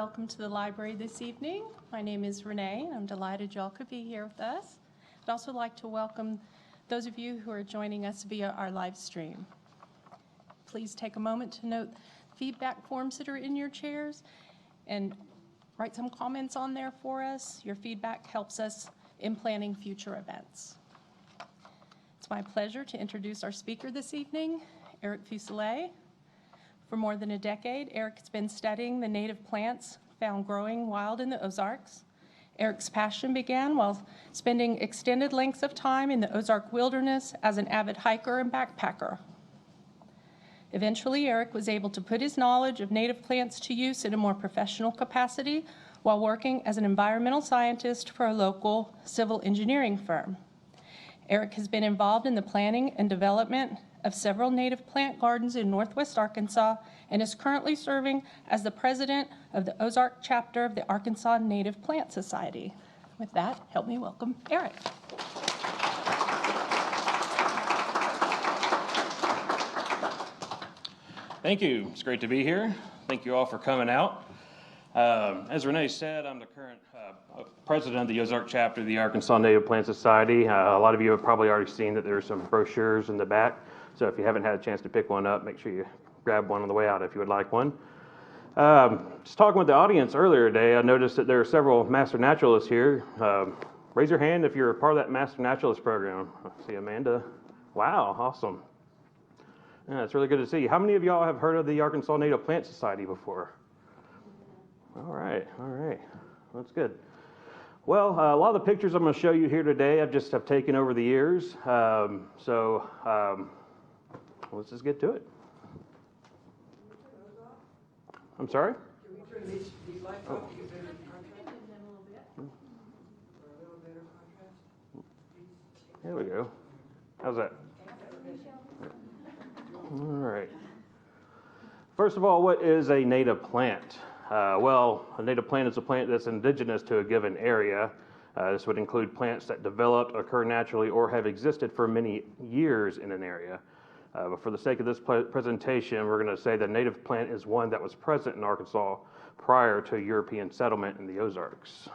welcome to the library this evening. My name is Renee, and I'm delighted y'all could be here with us. I'd also like to welcome those of you who are joining us via our live stream. Please take a moment to note feedback forms that are in your chairs and write some comments on there for us. Your feedback helps us in planning future events. It's my pleasure to introduce our speaker this evening, Eric Fuselier. For more than a decade, Eric has been studying the native plants found growing wild in the Ozarks. Eric's passion began while spending extended lengths of time in the Ozark wilderness as an avid hiker and backpacker. Eventually, Eric was able to put his knowledge of native plants to use in a more professional capacity while working as an environmental scientist for a local civil engineering firm. Eric has been involved in the planning and development of several native plant gardens in Northwest Arkansas and is currently serving as the president of the Ozark chapter of the Arkansas Native Plant Society. With that, help me welcome Eric. Thank you. It's great to be here. Thank you all for coming out. As Renee said, I'm the current president of the Ozark chapter of the Arkansas Native Plant Society. A lot of you have probably already seen that there are some brochures in the back. So if you haven't had a chance to pick one up, make sure you grab one on the way out if you would like one. Just talking with the audience earlier today, I noticed that there are several Master Naturalists here. Raise your hand if you're a part of that Master Naturalist program. I see Amanda. Wow, awesome. Yeah, it's really good to see you. How many of y'all have heard of the Arkansas Native Plant Society before? All right. That's good. Well, a lot of the pictures I'm going to show you here today I just have taken over the years. Let's just get to it. I'm sorry? Can we turn these lights off to get better contrast? A little better contrast? There we go. How's that? All right. First of all, what is a native plant? Well, a native plant is a plant that's indigenous to a given area. This would include plants that developed, occur naturally, or have existed for many years in an area. But for the sake of this presentation, we're going to say that a native plant is one that was present in Arkansas prior to European settlement in the Ozarks.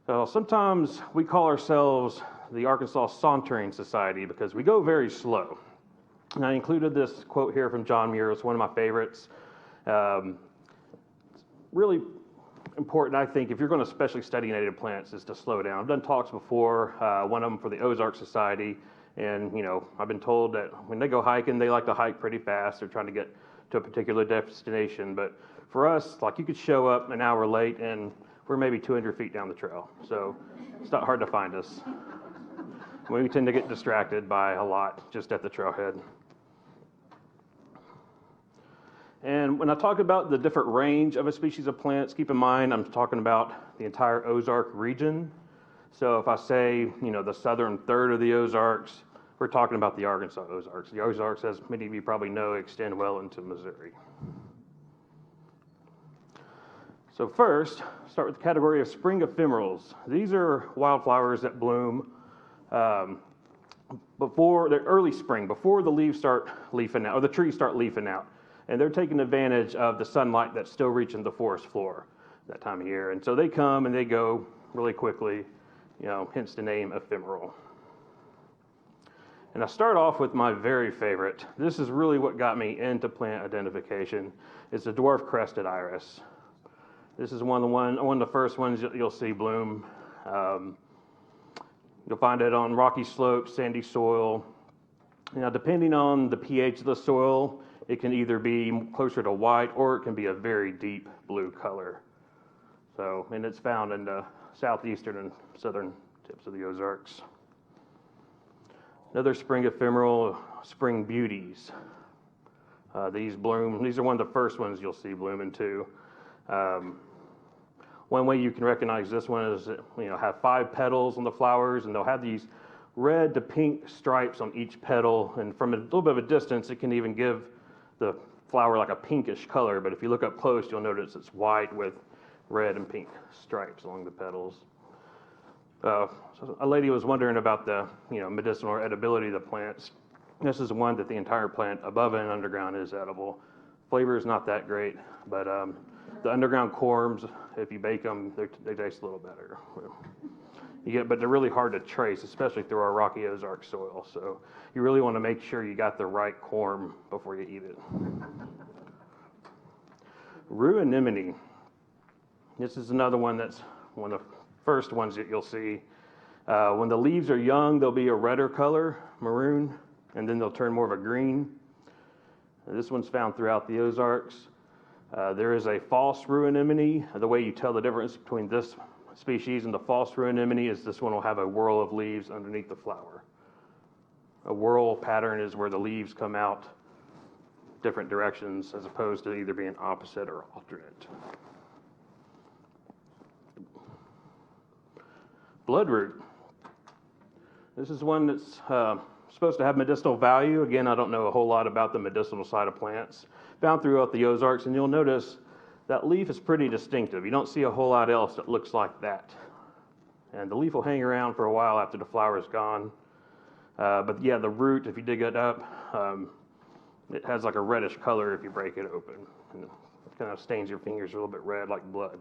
Sometimes we call ourselves the Arkansas Sauntering Society because we go very slow. And I included this quote here from John Muir. It's one of my favorites. Really important, I think, if you're going to especially study native plants, is to slow down. I've done talks before, one of them for the Ozark Society, and I've been told that when they go hiking, they like to hike pretty fast. They're trying to get to a particular destination. But for us, like, you could show up an hour late, and we're maybe 200 feet down the trail. So it's not hard to find us. We tend to get distracted by a lot just at the trailhead. And when I talk about the different range of a species of plants, keep in mind I'm talking about the entire Ozark region. So if I say, the southern third of the Ozarks, we're talking about the Arkansas Ozarks. The Ozarks, as many of you probably know, extend well into Missouri. So first, start with the category of spring ephemerals. These are wildflowers that bloom before the early spring, before the leaves start leafing out, or the trees start leafing out. And they're taking advantage of the sunlight that's still reaching the forest floor that time of year. And so they come and they go really quickly, hence the name ephemeral. And I start off with my very favorite. This is really what got me into plant identification. It's the dwarf crested iris. This is one of the first ones you'll see bloom. You'll find it on rocky slopes, sandy soil. Now, depending on the pH of the soil, it can either be closer to white or it can be a very deep blue color. And it's found in the southeastern and southern tips of the Ozarks. Another spring ephemeral, spring beauties. These bloom. These are one of the first ones you'll see blooming too. One way you can recognize this one is have 5 petals on the flowers, and they'll have these red to pink stripes on each petal. And from a little bit of a distance, it can even give the flower like a pinkish color. But if you look up close, you'll notice it's white with red and pink stripes along the petals. So a lady was wondering about the medicinal or edibility of the plants. This is one that the entire plant, above and underground, is edible. Flavor is not that great, but the underground corms, if you bake them, they taste a little better. But they're really hard to trace, especially through our rocky Ozark soil. So you really want to make sure you got the right corm before you eat it. Rue anemone. This is another one that's one of the first ones that you'll see. When the leaves are young, they'll be a redder color, maroon, and then they'll turn more of a green. This one's found throughout the Ozarks. There is a false rue anemone. The way you tell the difference between this species and the false rue anemone is this one will have a whorl of leaves underneath the flower. A whorl pattern is where the leaves come out different directions as opposed to either being opposite or alternate. Bloodroot. This is one that's supposed to have medicinal value. Again, I don't know a whole lot about the medicinal side of plants. Found throughout the Ozarks, and you'll notice that leaf is pretty distinctive. You don't see a whole lot else that looks like that. And the leaf will hang around for a while after the flower is gone. But yeah, the root, if you dig it up, it has like a reddish color if you break it open. And it kind of stains your fingers a little bit red like blood.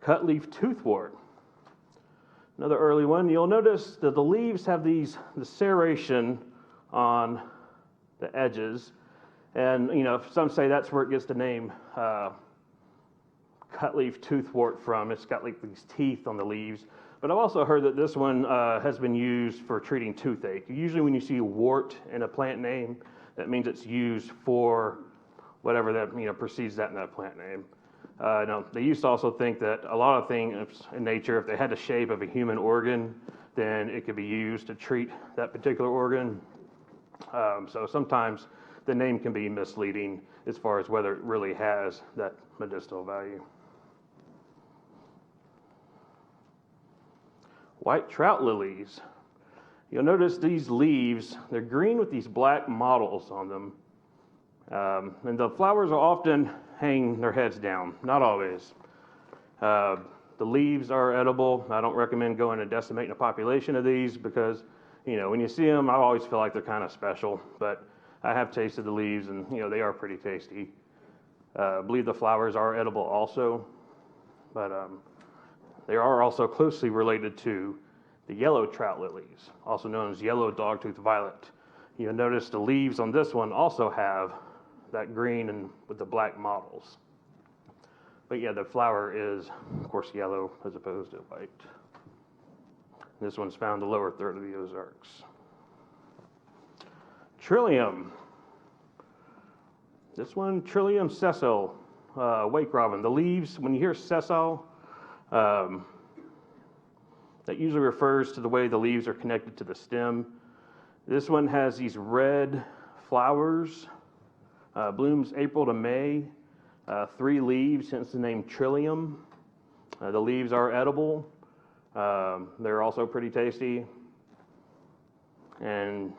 Cutleaf toothwort. Another early one. You'll notice that the leaves have the serration on the edges. And, some say that's where it gets the name cutleaf toothwort from. It's got like these teeth on the leaves. But I've also heard that this one has been used for treating toothache. Usually when you see wart in a plant name, that means it's used for whatever that, precedes that in that plant name. They used to also think that a lot of things in nature, if they had the shape of a human organ, then it could be used to treat that particular organ. So sometimes the name can be misleading as far as whether it really has that medicinal value. White trout lilies. You'll notice these leaves, they're green with these black mottles on them. And the flowers will often hang their heads down, not always. The leaves are edible. I don't recommend going and decimating a population of these because, when you see them, I always feel like they're kind of special. But I have tasted the leaves and, they are pretty tasty. I believe the flowers are edible also. But they are also closely related to the yellow trout lilies, also known as yellow dogtooth violet. You'll notice the leaves on this one also have that green and with the black mottles. But yeah, the flower is, of course, yellow as opposed to white. This one's found in the lower third of the Ozarks. Trillium. This one, Trillium sessile, wake robin. The leaves, when you hear sessile, that usually refers to the way the leaves are connected to the stem. This one has these red flowers, blooms April to May, 3 leaves, hence the name Trillium. The leaves are edible. They're also pretty tasty. And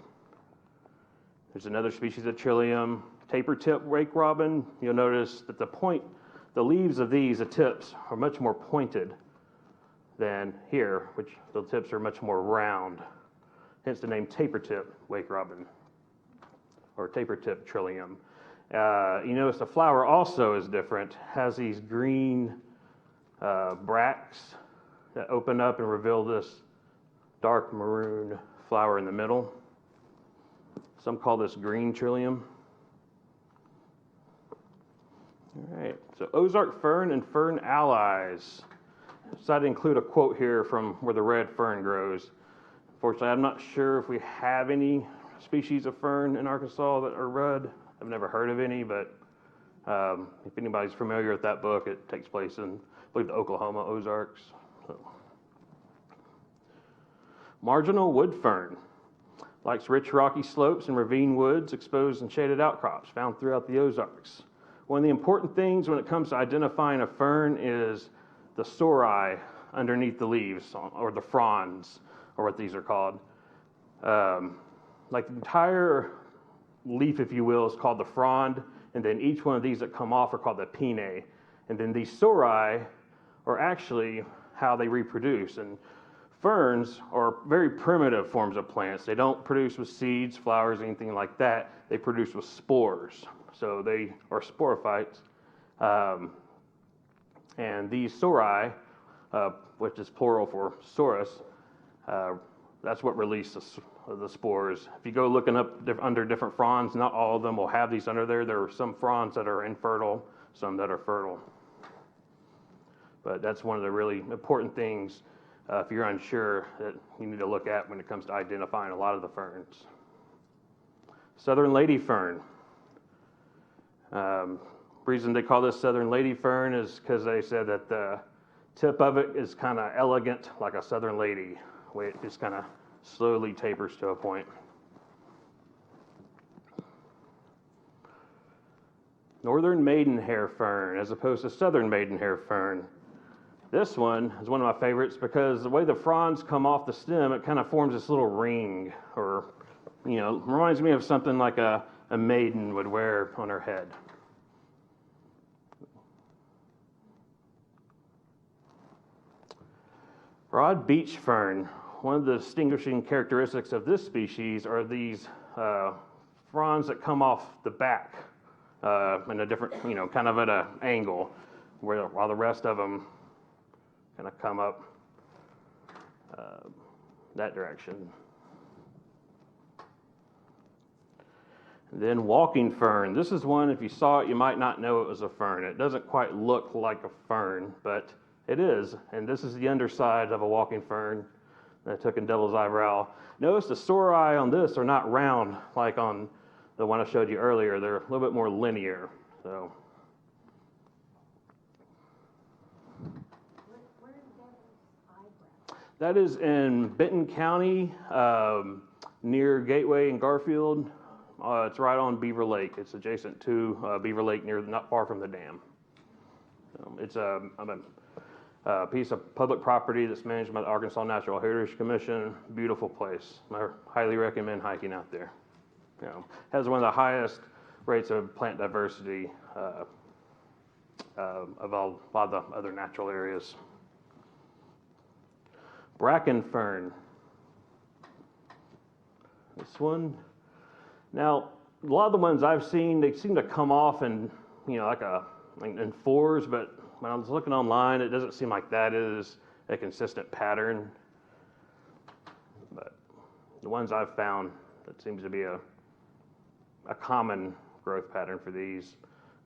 there's another species of Trillium, taper tip wake robin. You'll notice that the leaves of these, the tips, are much more pointed than here, which the tips are much more round. Hence the name taper tip wake robin, or taper tip Trillium. You notice the flower also is different, has these green bracts that open up and reveal this dark maroon flower in the middle. Some call this green Trillium. All right, so Ozark fern and fern allies. I decided to include a quote here from where the red fern grows. Unfortunately, I'm not sure if we have any species of fern in Arkansas that are red. I've never heard of any, but if anybody's familiar with that book, it takes place in, I believe, the Oklahoma Ozarks. So. Marginal wood fern. Likes rich rocky slopes and ravine woods, exposed and shaded outcrops found throughout the Ozarks. One of the important things when it comes to identifying a fern is the sori underneath the leaves, or the fronds, or what these are called. Like the entire leaf, if you will, is called the frond, and then each one of these that come off are called the pinnae. And then these sori are actually how they reproduce. And Ferns are very primitive forms of plants. They don't produce with seeds, flowers, anything like that. They produce with spores. So they are sporophytes. And these sori, which is plural for sorus, that's what releases the spores. If you go looking up under different fronds, not all of them will have these under there. There are some fronds that are infertile, some that are fertile. But that's one of the really important things if you're unsure that you need to look at when it comes to identifying a lot of the ferns. Southern lady fern. Reason they call this southern lady fern is because they said that the tip of it is kind of elegant, like a southern lady, where it just kind of slowly tapers to a point. Northern maidenhair fern as opposed to southern maidenhair fern. This one is one of my favorites because the way the fronds come off the stem, it kind of forms this little ring, or, reminds me of something like a maiden would wear on her head. Broad beach fern. One of the distinguishing characteristics of this species are these fronds that come off the back in a different, kind of at an angle, while the rest of them kind of come up that direction. And then walking fern. This is one, if you saw it, you might not know it was a fern. It doesn't quite look like a fern, but it is. And this is the underside of a walking fern that I took in Devil's Eyebrow. Notice the sori on this are not round like on the one I showed you earlier. They're a little bit more linear. So. Where is Devil's Eyebrow? That is in Benton County, near Gateway and Garfield. It's right on Beaver Lake. It's adjacent to Beaver Lake, not far from the dam. It's a piece of public property that's managed by the Arkansas Natural Heritage Commission. Beautiful place. I highly recommend hiking out there. Has one of the highest rates of plant diversity of a lot of the other natural areas. Bracken fern. This one. Now, a lot of the ones I've seen, they seem to come off in, in fours, but when I was looking online, it doesn't seem like that is a consistent pattern. But the ones I've found, that seems to be a common growth pattern for these.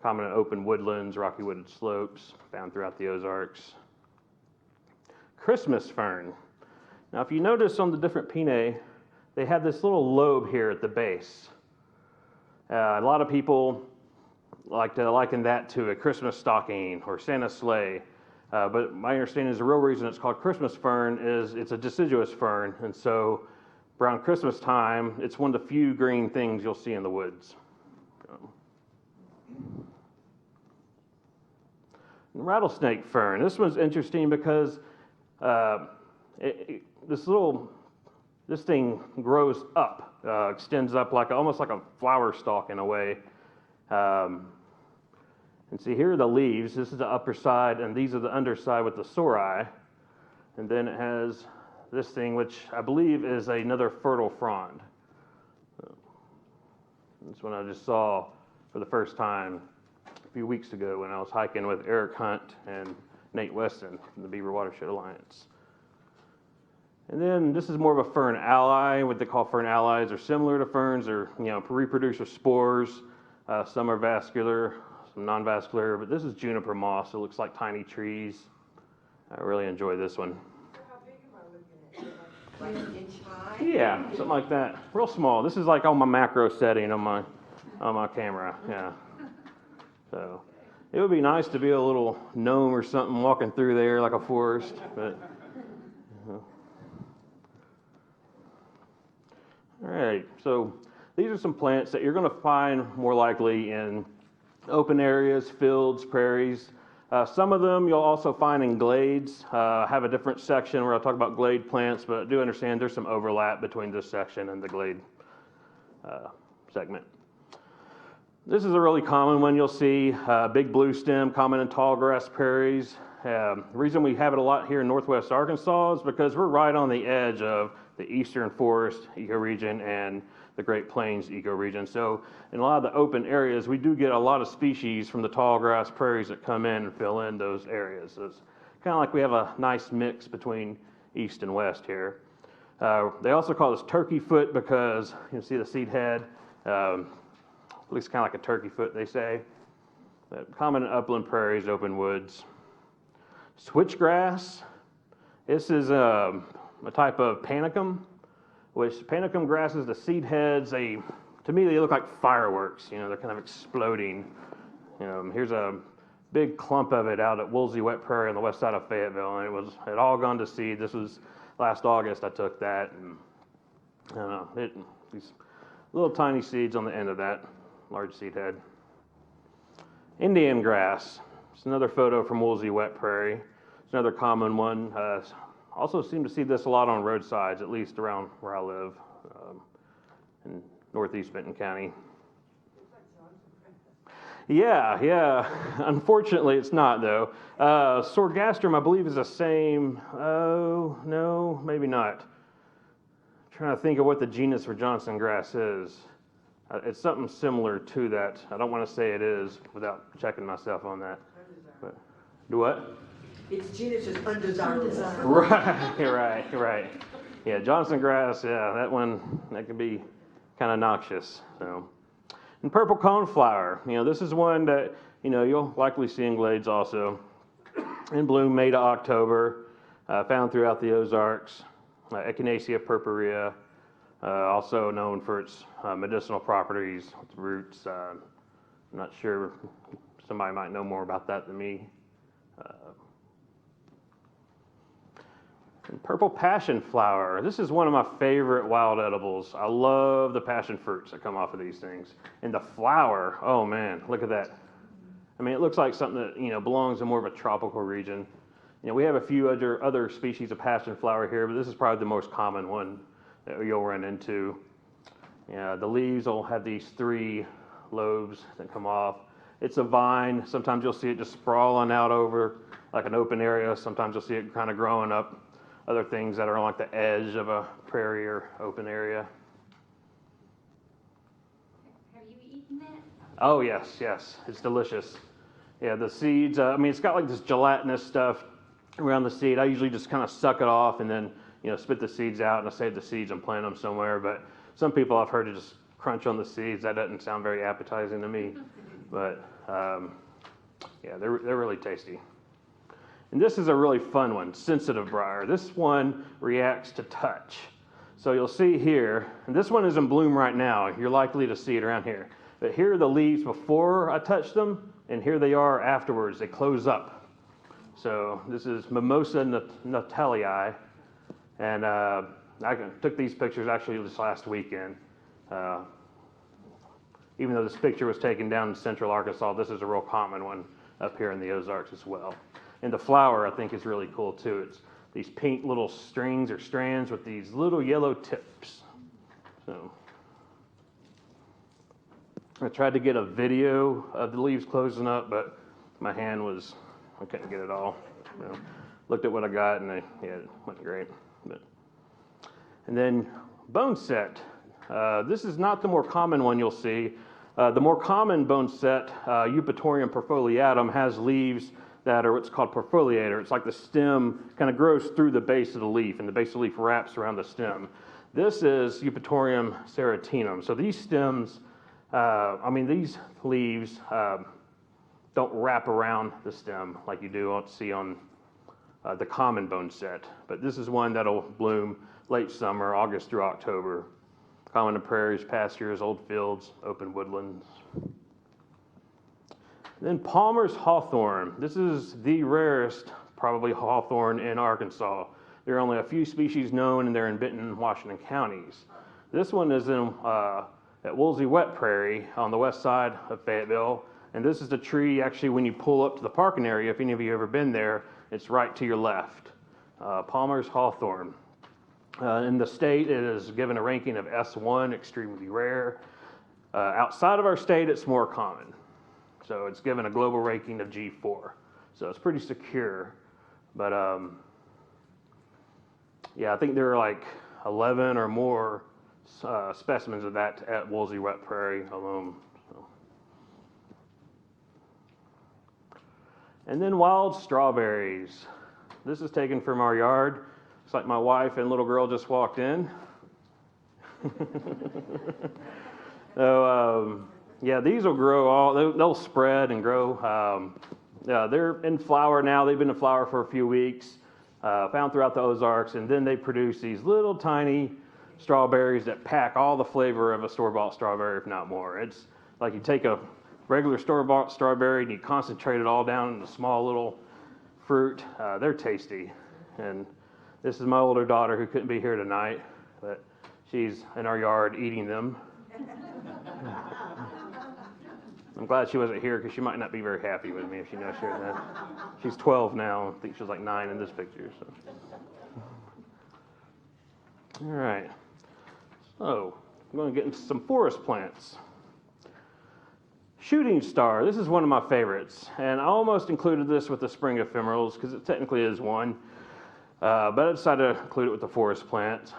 Common in open woodlands, rocky wooded slopes, found throughout the Ozarks. Christmas fern. Now, if you notice on the different pinnae, they have this little lobe here at the base. A lot of people like to liken that to a Christmas stocking or Santa's sleigh. But my understanding is the real reason it's called Christmas fern is it's a deciduous fern. And so around Christmas time, it's one of the few green things you'll see in the woods. Rattlesnake fern. This one's interesting because this thing grows up, extends up almost like a flower stalk in a way. And see, here are the leaves. This is the upper side, and these are the underside with the sori. And then it has this thing, which I believe is another fertile frond. This one I just saw for the first time a few weeks ago when I was hiking with Eric Hunt and Nate Weston from the Beaver Watershed Alliance. And then this is more of a fern ally. What they call fern allies are similar to ferns. They're, reproduce with spores. Some are vascular, some non-vascular, but this is juniper moss. It looks like tiny trees. I really enjoy this one. So how big am I looking at? Like an inch high? Yeah, something like that. Real small. This is like on my macro setting on my camera. Yeah. So it would be nice to be a little gnome or something walking through there like a forest, but. All right, so these are some plants that you're going to find more likely in open areas, fields, prairies. Some of them you'll also find in glades. I have a different section where I'll talk about glade plants, but I do understand there's some overlap between this section and the glade segment. This is a really common one you'll see, big blue stem, common in tall grass prairies. The reason we have it a lot here in northwest Arkansas is because we're right on the edge of the eastern forest ecoregion and the Great Plains ecoregion. So in a lot of the open areas, we do get a lot of species from the tall grass prairies that come in and fill in those areas. So it's kind of like we have a nice mix between east and west here. They also call this turkey foot because you can see the seed head. Looks kind of like a turkey foot, they say. Common in upland prairies, open woods. Switchgrass. This is a type of panicum, which panicum grasses, the seed heads, to me they look like fireworks. You know, they're kind of exploding. Here's a big clump of it out at Woolsey Wet Prairie on the west side of Fayetteville, and it had all gone to seed. This was last August I took that, and I don't know, these little tiny seeds on the end of that large seed head. Indian grass. It's another photo from Woolsey Wet Prairie. It's another common one. Also seem to see this a lot on roadsides, at least around where I live in northeast Benton County. Yeah. Unfortunately, it's not, though. Swordgastrum, I believe, is the same. Oh, no, maybe not. I'm trying to think of what the genus for Johnson grass is. It's something similar to that. I don't want to say it is without checking myself on that. But, do what? Its genus is undesirable. Right. Yeah, Johnson grass, that one, that can be kind of noxious. So, and purple coneflower, this is one that, you'll likely see in glades also. In bloom May to October, found throughout the Ozarks. Echinacea purpurea, also known for its medicinal properties, its roots. I'm not sure, somebody might know more about that than me. And purple passion flower. This is one of my favorite wild edibles. I love the passion fruits that come off of these things. And the flower, oh man, look at that. I mean, it looks like something that, belongs in more of a tropical region. We have a few other species of passion flower here, but this is probably the most common one that you'll run into. The leaves will have these 3 lobes that come off. It's a vine. Sometimes you'll see it just sprawling out over like an open area. Sometimes you'll see it kind of growing up other things that are on like the edge of a prairie or open area. Have you eaten that? Oh, yes. It's delicious. Yeah, the seeds, it's got like this gelatinous stuff around the seed. I usually just kind of suck it off and then, spit the seeds out, and I save the seeds and plant them somewhere. But some people I've heard to just crunch on the seeds. That doesn't sound very appetizing to me. But, they're really tasty. And this is a really fun one, sensitive briar. This one reacts to touch. So you'll see here, and this one is in bloom right now. You're likely to see it around here. But here are the leaves before I touch them, and here they are afterwards. They close up. So this is Mimosa natalii. And I took these pictures actually this last weekend. Even though this picture was taken down in central Arkansas, this is a real common one up here in the Ozarks as well. And the flower, I think, is really cool, too. It's these pink little strings or strands with these little yellow tips. So I tried to get a video of the leaves closing up, but my hand I couldn't get it all. Looked at what I got, and it wasn't great. And then bone set. This is not the more common one you'll see. The more common bone set, Eupatorium perfoliatum, has leaves that are what's called perfoliator. It's like the stem kind of grows through the base of the leaf, and the base of the leaf wraps around the stem. This is Eupatorium serratinum. So these stems, these leaves don't wrap around the stem like you do see on the common bone set. But this is one that'll bloom late summer, August through October. Common in prairies, pastures, old fields, open woodlands. Then Palmer's hawthorn. This is the rarest, probably, hawthorn in Arkansas. There are only a few species known, and they're in Benton and Washington counties. This one is at Woolsey Wet Prairie on the west side of Fayetteville. And this is the tree, actually, when you pull up to the parking area, if any of you have ever been there, it's right to your left. Palmer's hawthorn. In the state, it is given a ranking of S1, extremely rare. Outside of our state, it's more common. So it's given a global ranking of G4. so it's pretty secure. But yeah, I think there are like 11 or more specimens of that at Woolsey Wet Prairie alone. So. And then wild strawberries. This is taken from our yard. It's like my wife and little girl just walked in. So yeah, these will grow they'll spread and grow. Yeah, they're in flower now. They've been in flower for a few weeks, found throughout the Ozarks, and then they produce these little tiny strawberries that pack all the flavor of a store-bought strawberry, if not more. It's like you take a regular store-bought strawberry and you concentrate it all down into small little fruit. They're tasty. And this is my older daughter who couldn't be here tonight, but she's in our yard eating them. I'm glad she wasn't here because she might not be very happy with me if she knows sharing that. She's 12 now. I think she was like 9 in this picture. So. All right. So I'm going to get into some forest plants. Shooting star. This is one of my favorites, and I almost included this with the spring ephemerals because it technically is one, but I decided to include it with the forest plant.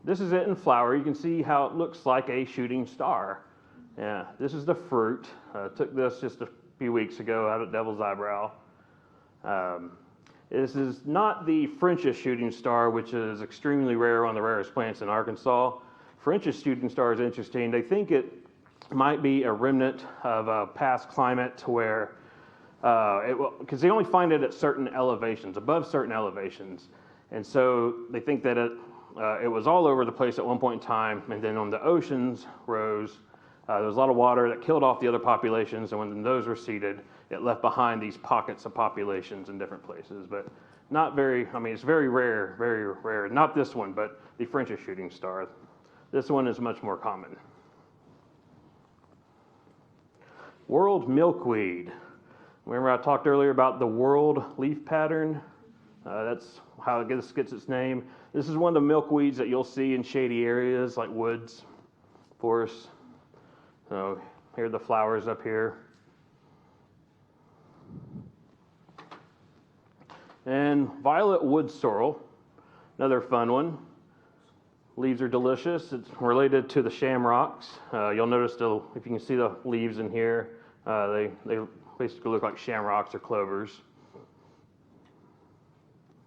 This is it in flower. You can see how it looks like a shooting star. Yeah, this is the fruit. Took this just a few weeks ago out at Devil's Eyebrow. This is not the French's shooting star, which is extremely rare, one of the rarest plants in Arkansas. French's shooting star is interesting. They think it might be a remnant of a past climate where, because they only find it at certain elevations, above certain elevations. And so they think that it was all over the place at one point in time, and then when the oceans rose, there was a lot of water that killed off the other populations, and when those receded, it left behind these pockets of populations in different places. But not very, I mean, it's very rare, very rare. Not this one, but the French's shooting star. This one is much more common. World milkweed. Remember I talked earlier about the world leaf pattern? That's how this gets its name. This is one of the milkweeds that you'll see in shady areas like woods, forests. So here are the flowers up here. And violet wood sorrel, another fun one. Leaves are delicious. It's related to the shamrocks. You'll notice if you can see the leaves in here, they basically look like shamrocks or clovers.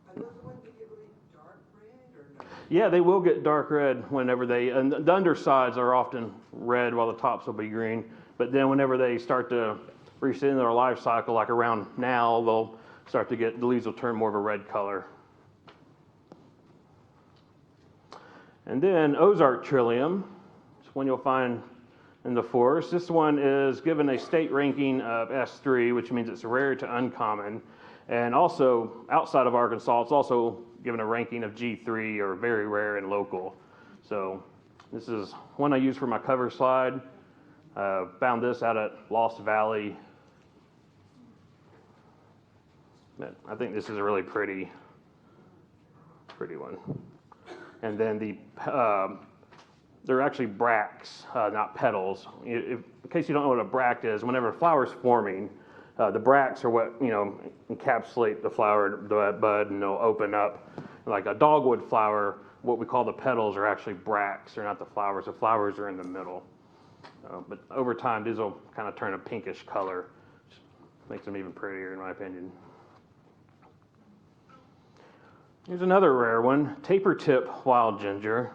Are those the ones that get really dark red or no? Yeah, they will get dark red whenever and the undersides are often red while the tops will be green. But then whenever they start to reach into their life cycle, like around now, they'll start to the leaves will turn more of a red color. And then Ozark trillium, it's one you'll find in the forest. This one is given a state ranking of S3, which means it's rare to uncommon. And also, outside of Arkansas, it's also given a ranking of G3, or very rare and local. So this is one I use for my cover slide. Found this out at Lost Valley. But I think this is a really pretty one. And then they're actually bracts, not petals. In case you don't know what a bract is, whenever a flower's forming, the bracts are what encapsulate the flower, the bud, and they'll open up. Like a dogwood flower, what we call the petals are actually bracts. They're not the flowers. The flowers are in the middle. But over time, these will kind of turn a pinkish color, which makes them even prettier, in my opinion. Here's another rare one, taper tip wild ginger.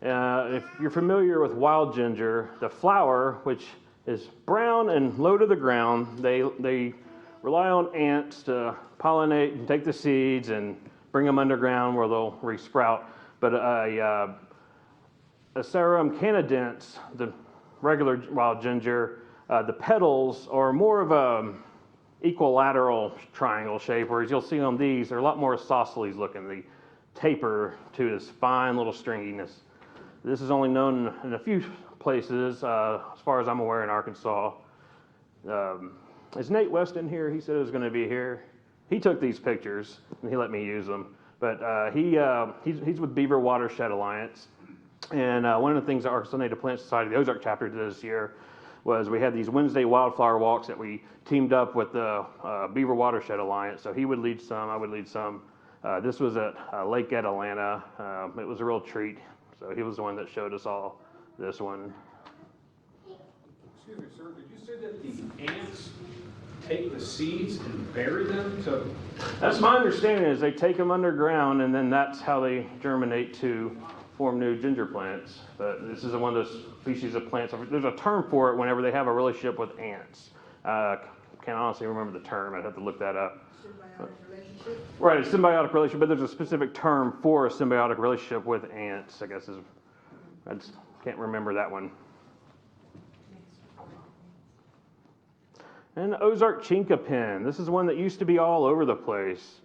If you're familiar with wild ginger, the flower, which is brown and low to the ground, they rely on ants to pollinate and take the seeds and bring them underground where they'll resprout. But Asarum canadense, the regular wild ginger, the petals are more of a equilateral triangle shape, whereas you'll see on these, they're a lot more isosceles looking. They taper to this fine little stringiness. This is only known in a few places, as far as I'm aware, in Arkansas. Is Nate West in here? He said he was going to be here. He took these pictures, and he let me use them. But he's with Beaver Watershed Alliance. And one of the things the Arkansas Native Plant Society, the Ozark chapter, did this year was we had these Wednesday wildflower walks that we teamed up with the Beaver Watershed Alliance. So he would lead some, I would lead some. This was at Lake at Atlanta. It was a real treat. So he was the one that showed us all this one. Excuse me, sir, did you say that the ants take the seeds and bury them to? That's my understanding, is they take them underground and then that's how they germinate to form new ginger plants. But this is one of those species of plants. There's a term for it whenever they have a relationship with ants. Can't honestly remember the term. I'd have to look that up. Symbiotic relationship? Right, a symbiotic relationship, but there's a specific term for a symbiotic relationship with ants, I guess. I just can't remember that one. And Ozark chinkapin. This is one that used to be all over the place.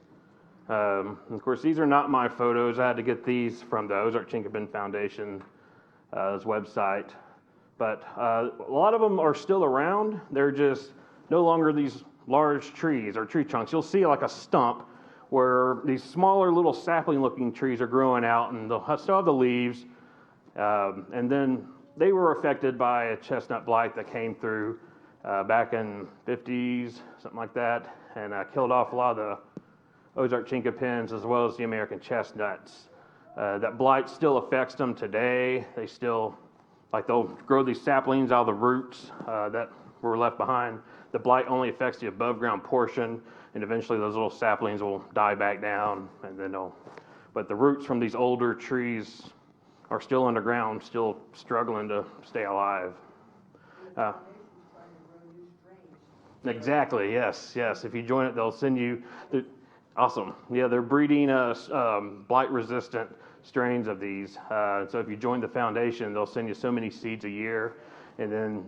Of course, these are not my photos. I had to get these from the Ozark Chinkapin Foundation's website. But a lot of them are still around. They're just no longer these large trees or tree trunks. You'll see like a stump where these smaller little sapling-looking trees are growing out, and they'll still have the leaves. And then they were affected by a chestnut blight that came through back in 50s, something like that, and killed off a lot of the Ozark chinkapins as well as the American chestnuts. That blight still affects them today. They still, they'll grow these saplings out of the roots that were left behind. The blight only affects the above ground portion, and eventually those little saplings will die back down, and then but the roots from these older trees are still underground, still struggling to stay alive. Exactly, yes. If you join it, they'll send you, awesome. Yeah, they're breeding blight-resistant strains of these. So if you join the foundation, they'll send you so many seeds a year, and then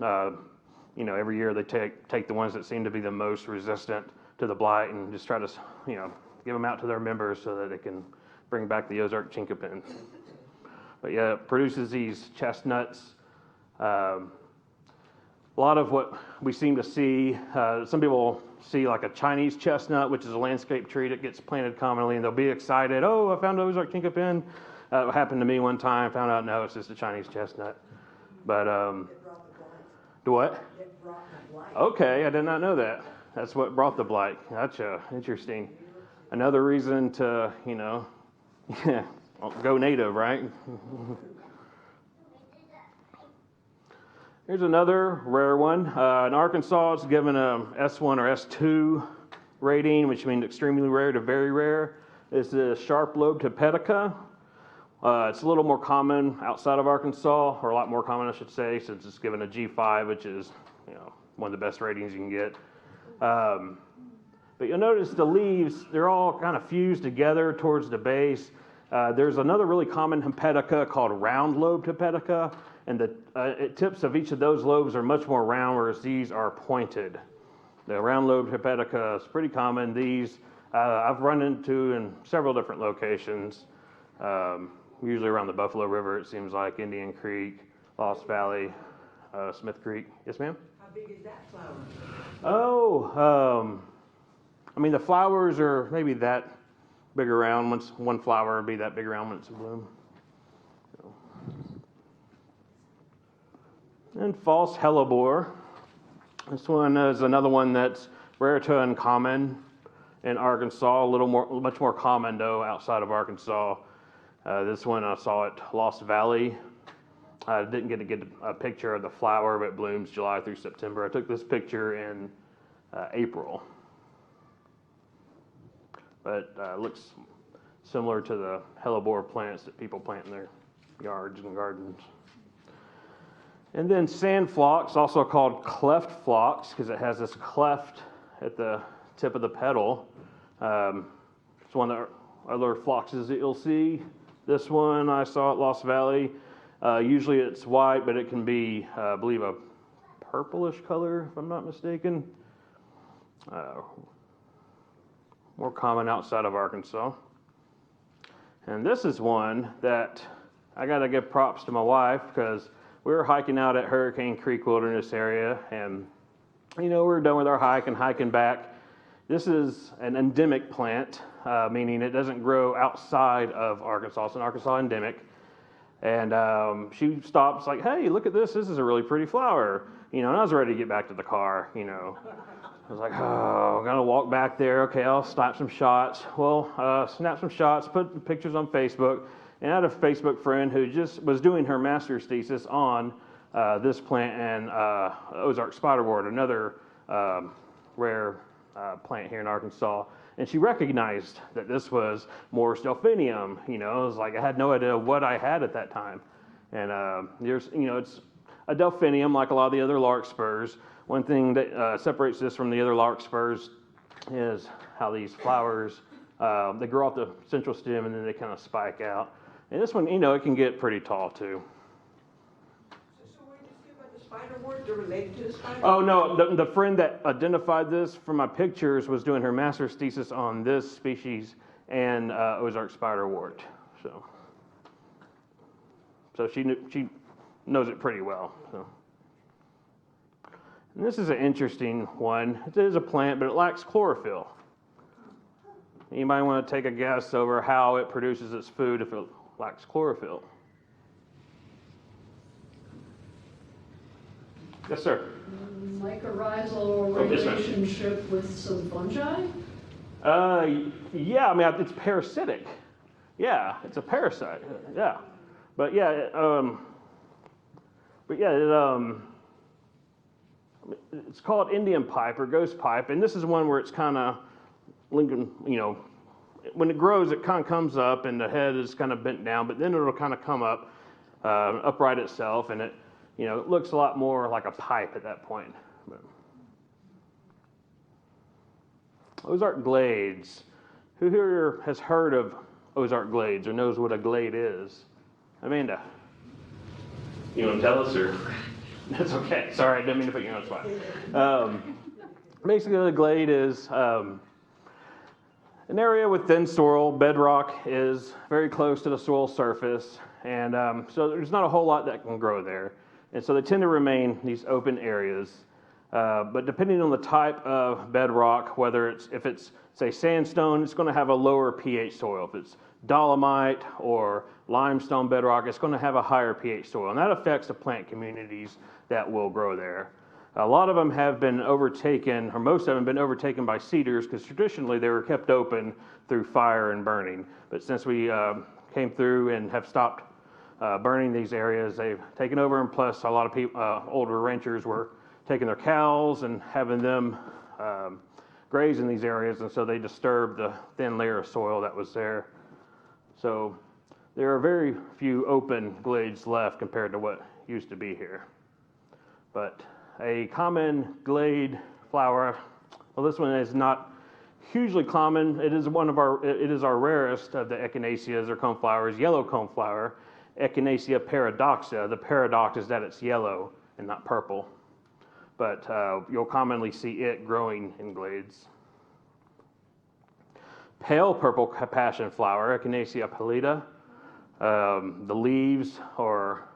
every year they take the ones that seem to be the most resistant to the blight and just try to give them out to their members so that they can bring back the Ozark chinkapin. But yeah, it produces these chestnuts. A lot of what we seem to see, some people see like a Chinese chestnut, which is a landscape tree that gets planted commonly, and they'll be excited. Oh, I found an Ozark chinkapin. It happened to me one time. Found out, no, it's just a Chinese chestnut. But do what? Okay, I did not know that. That's what brought the blight. Gotcha. Interesting. Another reason to, go native, right? Here's another rare one. In Arkansas, it's given a S1 or S2 rating, which means extremely rare to very rare. It's the sharp-lobed hepatica. It's a little more common outside of Arkansas, or a lot more common, I should say, since it's given a G5, which is one of the best ratings you can get. But you'll notice the leaves, they're all kind of fused together towards the base. There's another really common hepatica called round-lobed hepatica, and the tips of each of those lobes are much more round, whereas these are pointed. The round-lobed hepatica is pretty common. These I've run into in several different locations, usually around the Buffalo River, it seems like, Indian Creek, Lost Valley, Smith Creek. Yes, ma'am? How big is that flower? Oh, the flowers are maybe that big around. One flower would be that big around when it's in bloom. And false hellebore. This one is another one that's rare to uncommon in Arkansas. Much more common though outside of Arkansas. This one I saw at Lost Valley. I didn't get to get a picture of the flower, but it blooms July through September. I took this picture in April. But looks similar to the hellebore plants that people plant in their yards and gardens. And then sand phlox, also called cleft phlox, because it has this cleft at the tip of the petal. It's one of the other phloxes that you'll see. This one I saw at Lost Valley. Usually it's white, but it can be, I believe, a purplish color, if I'm not mistaken. More common outside of Arkansas. And this is one that I got to give props to my wife, because we were hiking out at Hurricane Creek Wilderness area, and we were done with our hike and hiking back. This is an endemic plant, meaning it doesn't grow outside of Arkansas. It's an Arkansas endemic. And she stops like, hey, look at this. This is a really pretty flower. And I was ready to get back to the car, I was like, oh, I'm going to walk back there. Okay, I'll snap some shots. Well, snap some shots, put pictures on Facebook. And I had a Facebook friend who just was doing her master's thesis on this plant and Ozark spiderwort, another rare plant here in Arkansas. And she recognized that this was Morris delphinium. It was like I had no idea what I had at that time. And there's, it's a delphinium like a lot of the other larkspurs. One thing that separates this from the other larkspurs is how these flowers, they grow off the central stem and then they kind of spike out. And this one, it can get pretty tall too. So where did you see about the spiderwort? They're related to the spider? Oh, no, the friend that identified this from my pictures was doing her master's thesis on this species and Ozark spiderwort. So she knows it pretty well. So. And this is an interesting one. It is a plant, but it lacks chlorophyll. Anybody want to take a guess over how it produces its food if it lacks chlorophyll? Yes, sir. Mycorrhizal yes, ma'am. relationship with some fungi? Yeah, it's parasitic. Yeah, it's a parasite. Yeah. But yeah, it's called Indian pipe or ghost pipe, and this is one where it's kind of linking, when it grows, it kind of comes up and the head is kind of bent down, but then it'll kind of come up upright itself, and it, it looks a lot more like a pipe at that point. But Ozark Glades. Who here has heard of Ozark Glades or knows what a glade is? Amanda? You want to tell us, or? That's okay. Sorry, I didn't mean to put you on the spot. Basically, the glade is an area with thin soil. Bedrock is very close to the soil surface, and so there's not a whole lot that can grow there. And so they tend to remain these open areas. But depending on the type of bedrock, if it's, say, sandstone, it's going to have a lower pH soil. If it's dolomite or limestone bedrock, it's going to have a higher pH soil. And that affects the plant communities that will grow there. A lot of them have been overtaken, or most of them have been overtaken by cedars, because traditionally they were kept open through fire and burning. But since we came through and have stopped burning these areas, they've taken over, and plus a lot of people, older ranchers were taking their cows and having them graze in these areas, and so they disturbed the thin layer of soil that was there. So there are very few open glades left compared to what used to be here. But a common glade flower, well, this one is not hugely common. It is our rarest of the echinaceas or coneflowers, yellow coneflower, Echinacea paradoxa. The paradox is that it's yellow and not purple. But you'll commonly see it growing in glades. Pale purple passion flower, Echinacea pallida. The leaves are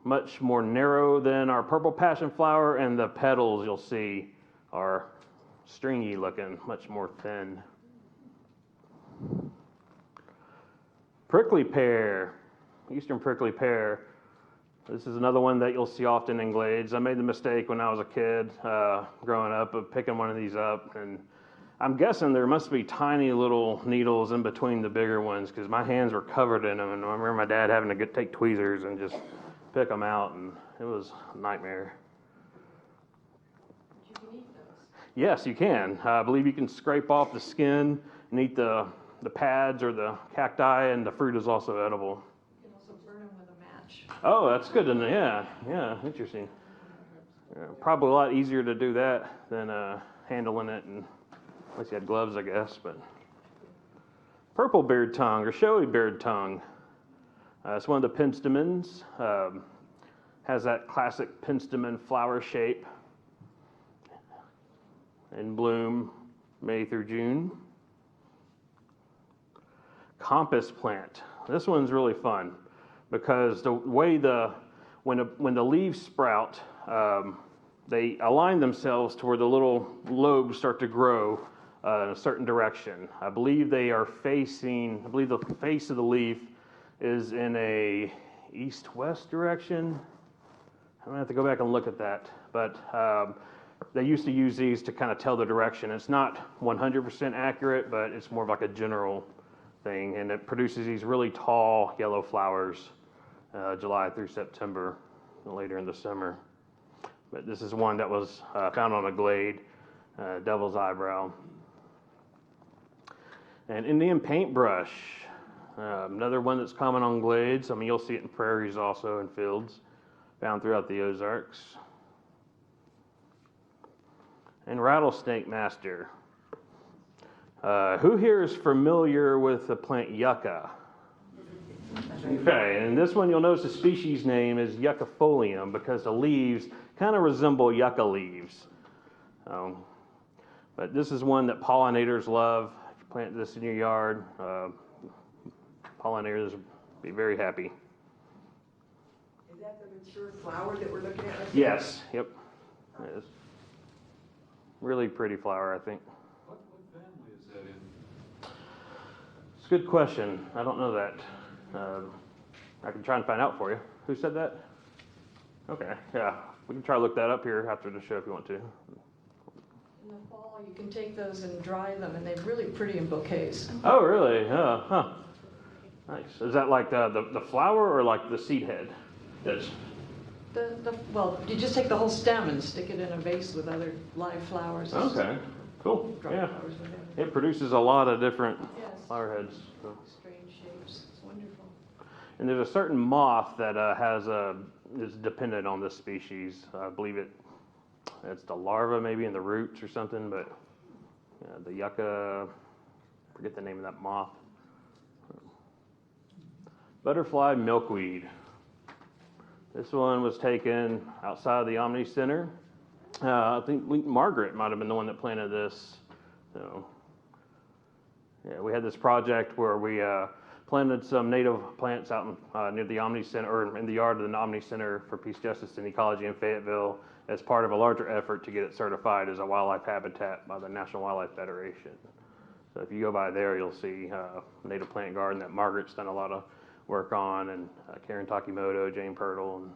much more narrow than our purple passion flower, and the petals you'll see are stringy looking, much more thin. Prickly pear, eastern prickly pear. This is another one that you'll see often in glades. I made the mistake when I was a kid growing up of picking one of these up, and I'm guessing there must be tiny little needles in between the bigger ones because my hands were covered in them, and I remember my dad having to take tweezers and just pick them out, and it was a nightmare. You can eat those. Yes, you can. I believe you can scrape off the skin and eat the pads or the cacti, and the fruit is also edible. You can also burn them with a match. Oh, that's good to know. Yeah, interesting. Probably a lot easier to do that than handling it, and unless you had gloves, I guess. But purple beard tongue or showy beard tongue. It's one of the penstemons. Has that classic penstemon flower shape. In bloom May through June. Compass plant. This one's really fun because the way when the leaves sprout, they align themselves to where the little lobes start to grow in a certain direction. I believe the face of the leaf is in a east-west direction. I'm gonna have to go back and look at that, but they used to use these to kind of tell the direction. It's not 100% accurate, but it's more of like a general thing, and it produces these really tall yellow flowers July through September, later in the summer. But this is one that was found on a glade, Devil's Eyebrow. And Indian paintbrush, another one that's common on glades. I mean, you'll see it in prairies also, in fields, found throughout the Ozarks. And rattlesnake master. Who here is familiar with the plant yucca? Okay, and this one you'll notice the species name is yuccafolium because the leaves kind of resemble yucca leaves. But this is one that pollinators love. If you plant this in your yard, pollinators will be very happy. Is that the mature flower that we're looking at? Yes, yep. It is. Really pretty flower, I think. What family is that in? It's a good question. I don't know that. I can try and find out for you. Who said that? Okay, yeah. We can try to look that up here after the show if you want to. In the fall, you can take those and dry them, and they're really pretty in bouquets. Oh, really? Huh. Nice. Is that like the flower or like the seed head? Yes. Well, you just take the whole stem and stick it in a vase with other live flowers. Okay, cool. Dry Yeah. flowers, whatever. It produces a lot of different Yes. flower heads. So. Strange shapes. It's wonderful. And there's a certain moth that is dependent on this species. I believe it's the larva maybe in the roots or something, but the yucca, I forget the name of that moth. Butterfly milkweed. This one was taken outside of the Omni Center. I think Margaret might have been the one that planted this. So, yeah, we had this project where we planted some native plants out near the Omni Center, or in the yard of the Omni Center for Peace, Justice, and Ecology in Fayetteville, as part of a larger effort to get it certified as a wildlife habitat by the National Wildlife Federation. So if you go by there, you'll see a native plant garden that Margaret's done a lot of work on, and Karen Takimoto, Jane Pirtle, and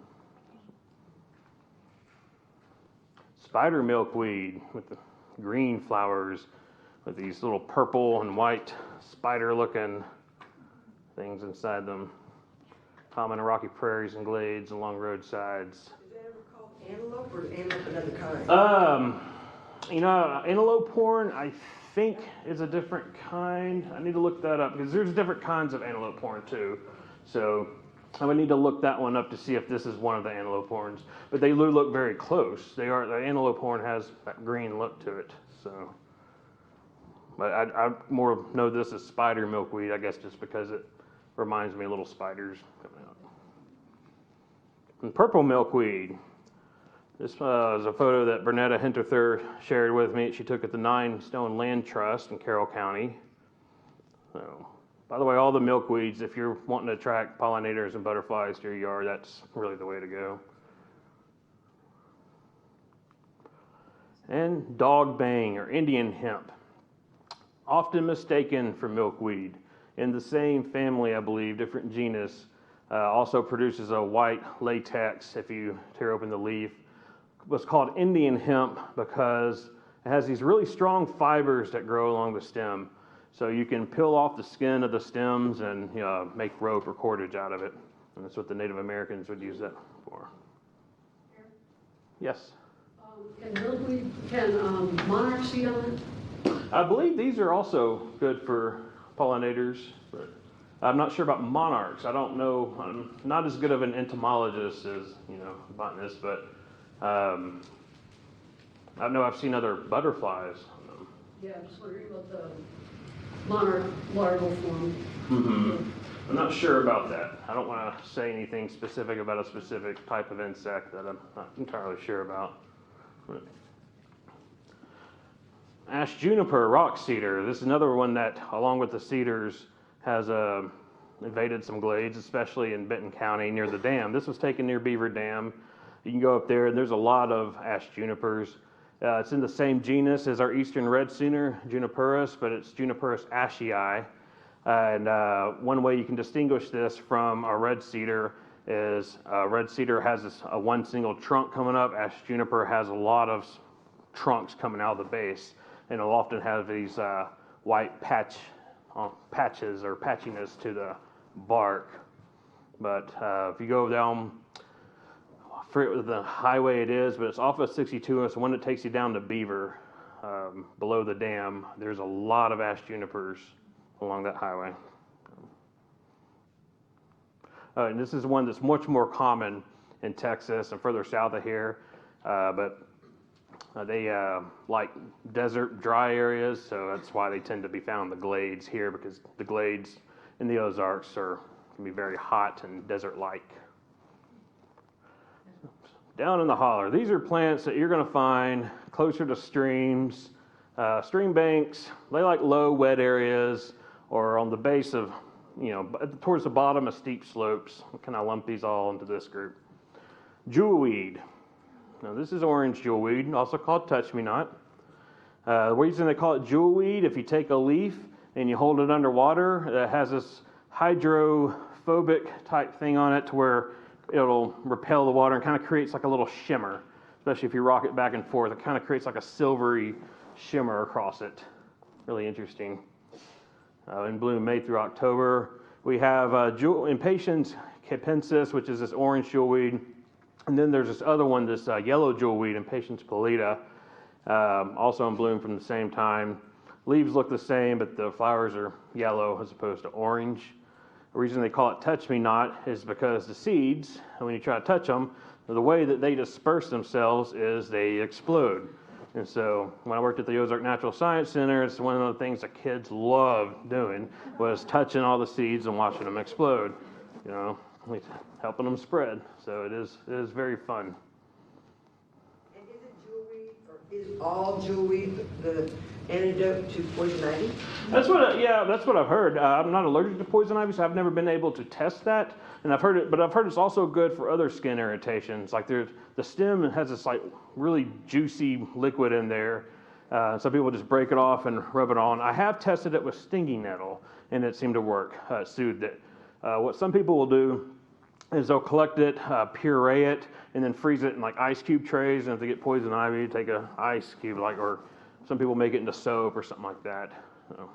spider milkweed with the green flowers with these little purple and white spider-looking things inside them. Common in rocky prairies and glades along roadsides. Is that ever called antelope or is antelope another kind? Antelope horn, I think is a different kind. I need to look that up because there's different kinds of antelope horn too. So I would need to look that one up to see if this is one of the antelope horns. But they do look very close. The antelope horn has that green look to it. So, but I more know this as spider milkweed, I guess, just because it reminds me of little spiders coming out. And purple milkweed. This is a photo that Bernetta Hinterthur shared with me. She took at the Nine Stone Land Trust in Carroll County. So, by the way, all the milkweeds, if you're wanting to attract pollinators and butterflies to your yard, that's really the way to go. And dog bang or Indian hemp, often mistaken for milkweed. In the same family, I believe, different genus, also produces a white latex if you tear open the leaf. What's called Indian hemp because it has these really strong fibers that grow along the stem. So you can peel off the skin of the stems and make rope or cordage out of it. And that's what the Native Americans would use that for. Yes? Can monarchs eat on it? I believe these are also good for pollinators, but I'm not sure about monarchs. I don't know. I'm not as good of an entomologist as, botanist, but I know I've seen other butterflies. Yeah, I'm just wondering about the monarch larval form. Mm-hmm. I'm not sure about that. I don't want to say anything specific about a specific type of insect that I'm not entirely sure about. Ash juniper, rock cedar. This is another one that, along with the cedars, has invaded some glades, especially in Benton County near the dam. This was taken near Beaver Dam. You can go up there, and there's a lot of ash junipers. It's in the same genus as our eastern red cedar, Juniperus, but it's Juniperus ashii. And one way you can distinguish this from a red cedar is red cedar has one single trunk coming up. Ash juniper has a lot of trunks coming out of the base, and it'll often have these white patches or patchiness to the bark. But if you go down, I forget what the highway it is, but it's off of 62, and it's the one that takes you down to Beaver, below the dam. There's a lot of ash junipers along that highway. And this is one that's much more common in Texas and further south of here, but they like desert, dry areas, so that's why they tend to be found in the glades here, because the glades in the Ozarks can be very hot and desert-like. Down in the holler, these are plants that you're going to find closer to streams, stream banks. They like low, wet areas, or on the base of, towards the bottom of steep slopes. We kind of lump these all into this group. Jewelweed. Now this is orange jewelweed, also called touch-me-not. The reason they call it jewelweed, if you take a leaf and you hold it underwater, it has this hydrophobic type thing on it to where it'll repel the water and kind of creates like a little shimmer, especially if you rock it back and forth. It kind of creates like a silvery shimmer across it. Really interesting. In bloom May through October. We have Impatiens capensis, which is this orange jewelweed. And then there's this other one, this yellow jewelweed, Impatiens pallida, also in bloom from the same time. Leaves look the same, but the flowers are yellow as opposed to orange. The reason they call it touch-me-not is because the seeds, when you try to touch them, the way that they disperse themselves is they explode. And so when I worked at the Ozark Natural Science Center, it's one of the things the kids loved doing was touching all the seeds and watching them explode, helping them spread. So it is very fun. And is it jewelweed, or is all jewelweed the antidote to poison ivy? That's what I've heard. I'm not allergic to poison ivy, so I've never been able to test that. And I've heard it's also good for other skin irritations. Like the stem has this like really juicy liquid in there. Some people just break it off and rub it on. I have tested it with stinging nettle, and it seemed to work. It soothed it. What some people will do is they'll collect it, puree it, and then freeze it in like ice cube trays. And if they get poison ivy, take an ice cube, or some people make it into soap or something like that. So.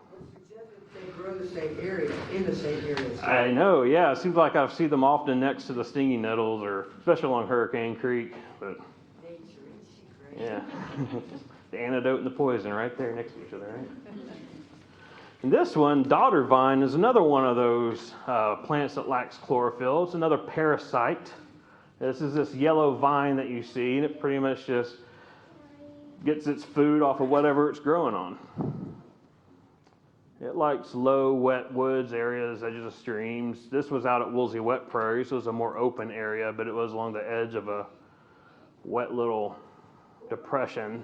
They grow the same area, in the same area. I know, yeah. It seems like I see them often next to the stinging nettles, or especially along Hurricane Creek. But Nature is secret. yeah, the antidote and the poison right there next to each other, right? And this one, dodder vine, is another one of those plants that lacks chlorophyll. It's another parasite. This is this yellow vine that you see, and it pretty much just gets its food off of whatever it's growing on. It likes low, wet woods, areas, edges of streams. This was out at Woolsey Wet Prairie, so it was a more open area, but it was along the edge of a wet little depression.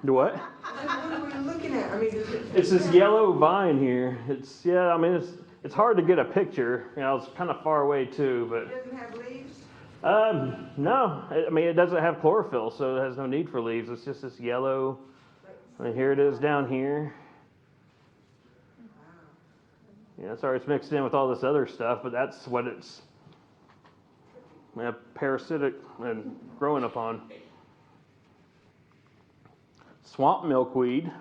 What? What are we looking at? I mean, It's this yellow vine here. It's hard to get a picture. It's kind of far away too, but. It doesn't have leaves? No. It doesn't have chlorophyll, so it has no need for leaves. It's just this yellow. Here it is down here. Yeah, sorry, it's mixed in with all this other stuff, but that's what it's parasitic and growing upon. Swamp milkweed.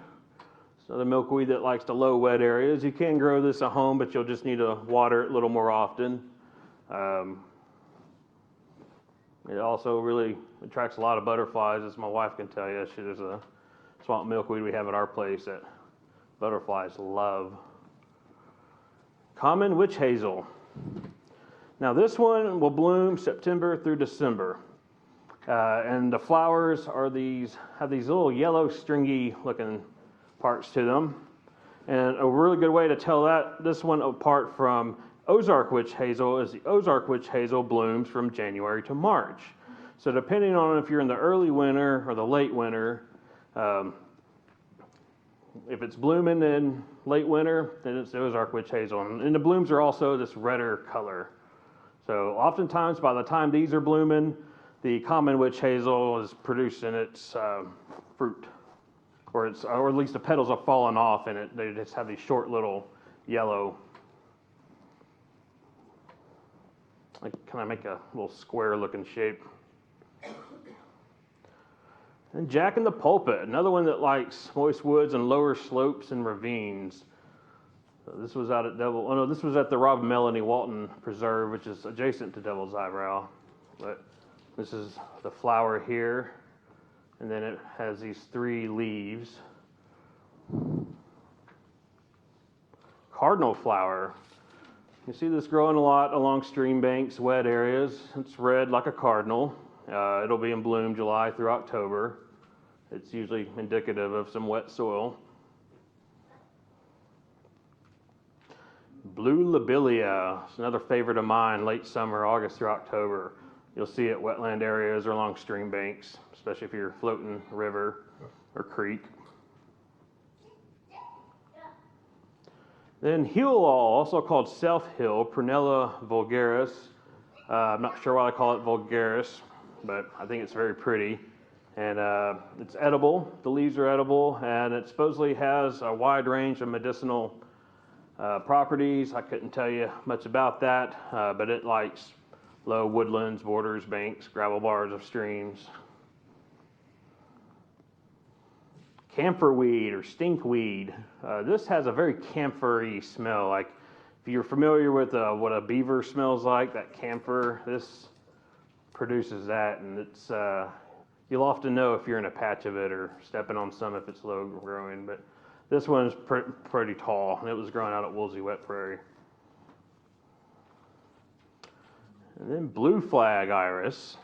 So the milkweed that likes the low, wet areas. You can grow this at home, but you'll just need to water it a little more often. It also really attracts a lot of butterflies, as my wife can tell you. There's a swamp milkweed we have at our place that butterflies love. Common witch hazel. Now this one will bloom September through December. And the flowers have these little yellow stringy looking parts to them. And a really good way to tell this one apart from Ozark witch hazel is the Ozark witch hazel blooms from January to March. So depending on if you're in the early winter or the late winter, if it's blooming in late winter, then it's the Ozark witch hazel. And the blooms are also this redder color. So oftentimes by the time these are blooming, the common witch hazel is producing its fruit. Or at least the petals have fallen off and they just have these short little yellow. Can I make a little square looking shape? And Jack in the Pulpit, another one that likes moist woods and lower slopes and ravines. So this was out at this was at the Rob and Melanie Walton Preserve, which is adjacent to Devil's Eyebrow. But this is the flower here, and then it has these 3 leaves. Cardinal flower. You see this growing a lot along stream banks, wet areas. It's red like a cardinal. It'll be in bloom July through October. It's usually indicative of some wet soil. Blue lobelia. It's another favorite of mine, late summer, August through October. You'll see it wetland areas or along stream banks, especially if you're floating a river or creek. Then Huilal, also called self-hill, Prunella vulgaris. I'm not sure why they call it vulgaris, but I think it's very pretty. And it's edible. The leaves are edible, and it supposedly has a wide range of medicinal properties. I couldn't tell you much about that, but it likes low woodlands, borders, banks, gravel bars of streams. Camphor weed or stinkweed. This has a very camphor-y smell. Like if you're familiar with what a beaver smells like, that camphor, this produces that, and it's you'll often know if you're in a patch of it or stepping on some if it's low growing. But this one's pretty tall, and it was growing out at Woolsey Wet Prairie. And then blue flag iris.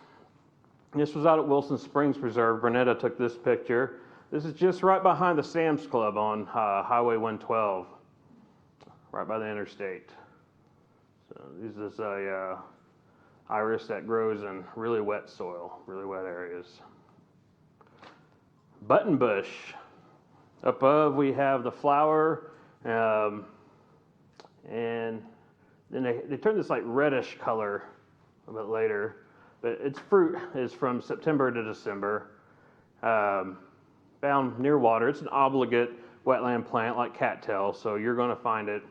This was out at Wilson Springs Preserve. Bernetta took this picture. This is just right behind the Sam's Club on Highway 112, right by the interstate. So this is a iris that grows in really wet soil, really wet areas. Buttonbush. Up above we have the flower, and then they turn this like reddish color a bit later, but its fruit is from September to December. Found near water. It's an obligate wetland plant like cattail, so you're going to find it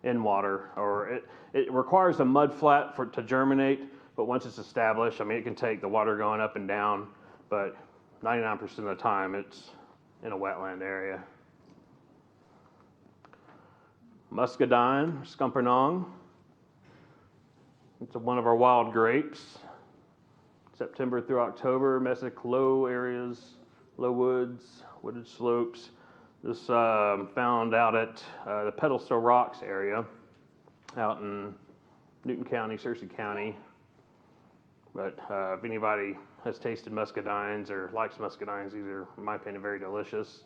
in water, or it requires a mud flat to germinate, but once it's established, I mean, it can take the water going up and down, but 99% of the time it's in a wetland area. Muscadine, Scuppernong. It's one of our wild grapes. September through October, mesic low areas, low woods, wooded slopes. This found out at the Pedestal Rocks area out in Newton County, Searcy County. But if anybody has tasted muscadines or likes muscadines, these are, in my opinion, very delicious.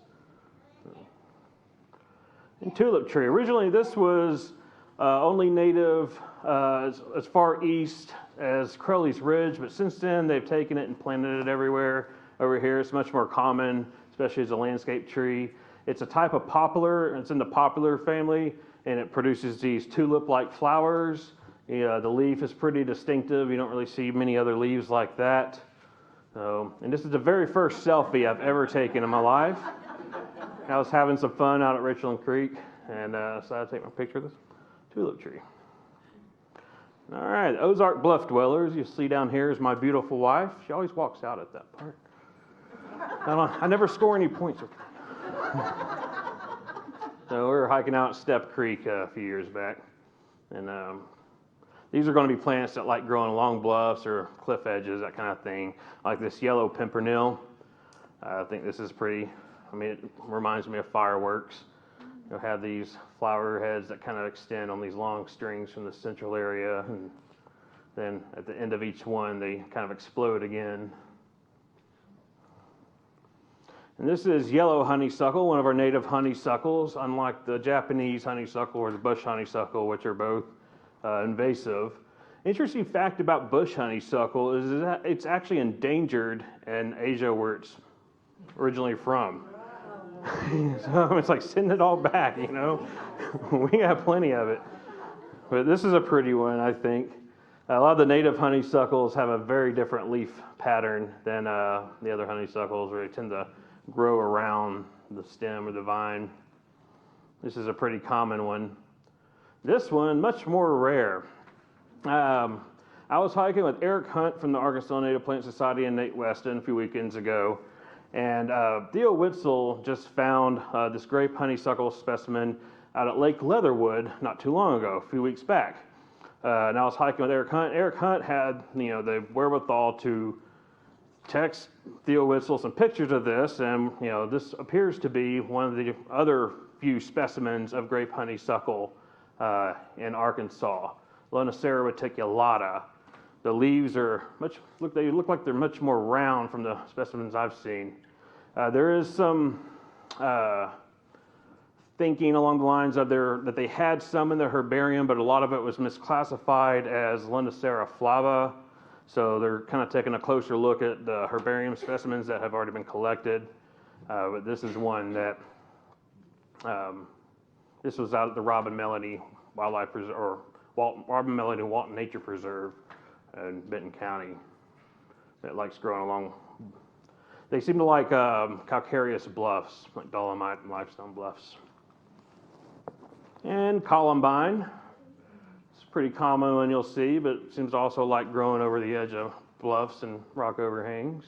And tulip tree. Originally, this was only native as far east as Crowley's Ridge, but since then they've taken it and planted it everywhere. Over here, it's much more common, especially as a landscape tree. It's a type of poplar. It's in the poplar family, and it produces these tulip-like flowers. The leaf is pretty distinctive. You don't really see many other leaves like that. And this is the very first selfie I've ever taken in my life. I was having some fun out at Richland Creek, and decided to take my picture of this tulip tree. All right, Ozark Bluff dwellers. You see down here is my beautiful wife. She always walks out at that part. I never score any points with her. So we were hiking out at Step Creek a few years back, and these are going to be plants that like growing along bluffs or cliff edges, that kind of thing, like this yellow pimpernel. I think this is pretty, I mean, it reminds me of fireworks. You'll have these flower heads that kind of extend on these long strings from the central area, and then at the end of each one, they kind of explode again. And this is yellow honeysuckle, one of our native honeysuckles, unlike the Japanese honeysuckle or the bush honeysuckle, which are both invasive. Interesting fact about bush honeysuckle is that it's actually endangered in Asia, where it's originally from. So it's like sending it all back, you know. We have plenty of it. But this is a pretty one, I think. A lot of the native honeysuckles have a very different leaf pattern than the other honeysuckles, where they tend to grow around the stem or the vine. This is a pretty common one. This one, much more rare. I was hiking with Eric Hunt from the Arkansas Native Plant Society and Nate Weston a few weekends ago. And Theo Witzel just found this grape honeysuckle specimen out at Lake Leatherwood not too long ago, a few weeks back. And I was hiking with Eric Hunt. Eric Hunt had, the wherewithal to text Theo Witzel some pictures of this, and this appears to be one of the other few specimens of grape honeysuckle in Arkansas, Lonicera reticulata. The leaves are they look like they're much more round from the specimens I've seen. There is some thinking along the lines of that they had some in the herbarium, but a lot of it was misclassified as Lonicera flava. So they're kind of taking a closer look at the herbarium specimens that have already been collected. But this is one that this was out at the Robin Melanie Wildlife Preserve, or Robin Melanie Walton Nature Preserve in Benton County. That likes growing along. They seem to like calcareous bluffs, like dolomite and limestone bluffs. And columbine. It's pretty common one you'll see, but it seems to also like growing over the edge of bluffs and rock overhangs.